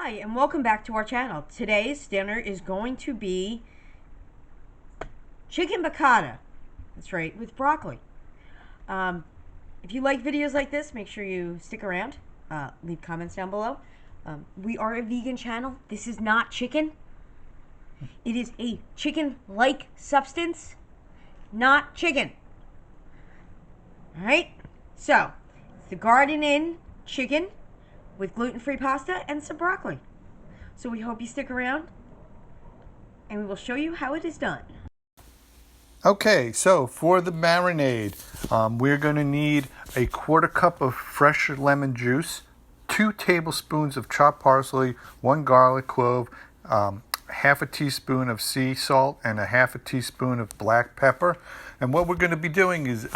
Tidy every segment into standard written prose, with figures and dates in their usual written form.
Hi, and welcome back to our channel. Today's dinner is going to be chicken piccata. That's right, with broccoli. If you like videos like this, make sure you stick around. Leave comments down below. We are a vegan channel. This is not chicken. It is a chicken-like substance, not chicken. Alright, so it's the GardeIn Chick'n with gluten-free pasta and some broccoli. So we hope you stick around and we will show you how it is done. Okay, so for the marinade, we're going to need a 1/4 cup of fresh lemon juice, 2 tablespoons of chopped parsley, 1 garlic clove, 1/2 teaspoon of sea salt, and 1/2 teaspoon of black pepper. And what we're going to be doing is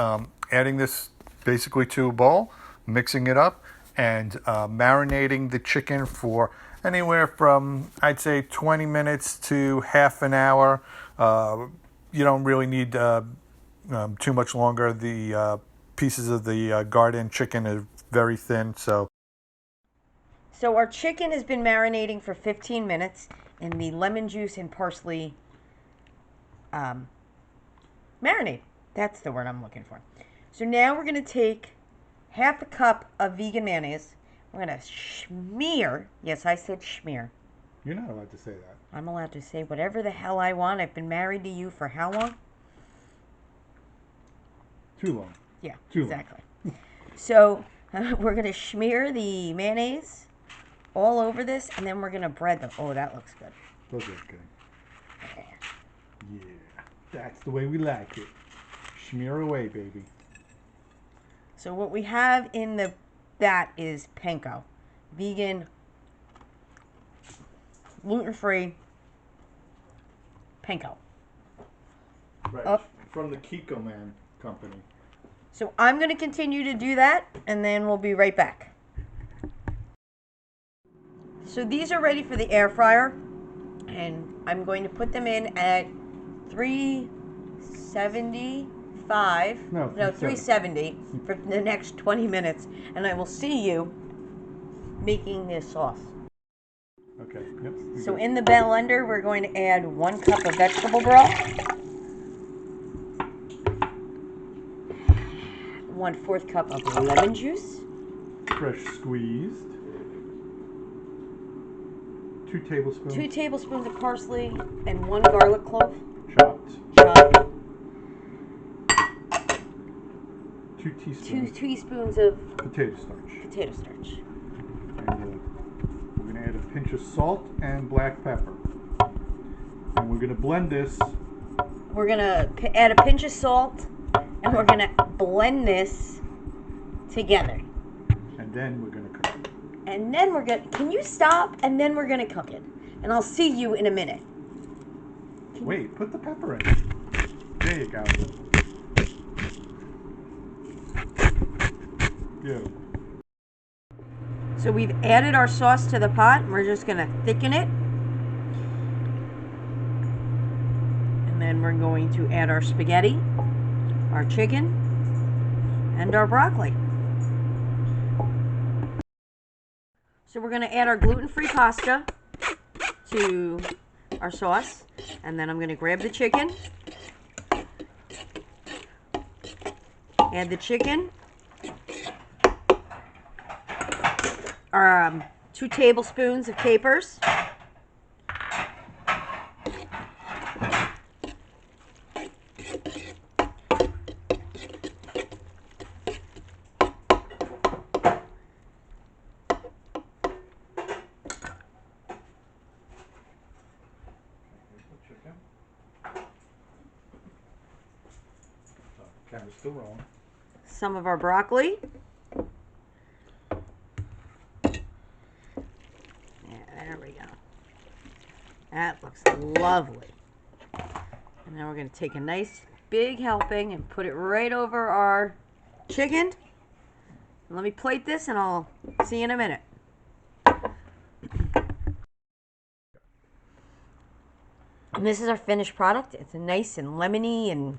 adding this basically to a bowl, mixing it up, and marinating the chicken for anywhere from, I'd say, 20 minutes to half an hour. You don't really need too much longer. The pieces of the GardeIn chicken are very thin. So our chicken has been marinating for 15 minutes in the lemon juice and parsley marinade. That's the word I'm looking for. So now we're going to take 1/2 cup of vegan mayonnaise. We're going to schmear. Yes, I said schmear. you're not allowed to say that. I'm allowed to say whatever the hell I want. I've been married to you for how long? Too long. Yeah, Too exactly. So we're going to smear the mayonnaise all over this, and then we're going to bread them. Oh, that looks good. Those look good. Yeah, that's the way we like it. Smear away, baby. So what we have in that is panko, vegan, gluten-free panko. Right, from the Kiko Man company. So I'm going to continue to do that, and then we'll be right back. So these are ready for the air fryer, and I'm going to put them in at 370 for the next 20 minutes, and I will see you making this sauce. Okay. Yep. So in the blender, we're going to add 1 cup of vegetable broth, 1/4 cup of lemon juice, Fresh squeezed. 2 tablespoons. 2 tablespoons of parsley, and 1 garlic clove, Chopped. 2 teaspoons. 2 teaspoons of Potato starch. And we're going to add a pinch of salt and black pepper. And we're going to blend this. We're going to add a pinch of salt, and we're going to blend this together. And then we're going to cook it. And then we're going to, can you stop? And then we're going to cook it. And I'll see you in a minute. Wait, put the pepper in. There you go. Beautiful. So we've added our sauce to the pot, and we're just going to thicken it. And then we're going to add our spaghetti, our chicken, and our broccoli. So we're going to add our gluten-free pasta to our sauce, and then I'm going to grab the chicken, add the chicken, 2 tablespoons of capers, Camera's still rolling. some of our broccoli. There we go. That looks lovely. And now we're going to take a nice big helping and put it right over our chicken. Let me plate this and I'll see you in a minute. And this is our finished product. It's nice and lemony and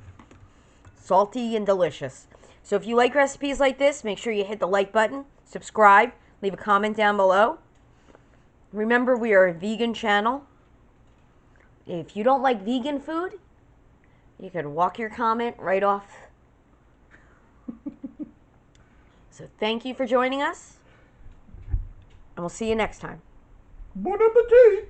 salty and delicious. So if you like recipes like this, make sure you hit the like button, subscribe, leave a comment down below. Remember, we are a vegan channel. If you don't like vegan food, you can walk your comment right off. So thank you for joining us, and we'll see you next time. Bon appetit!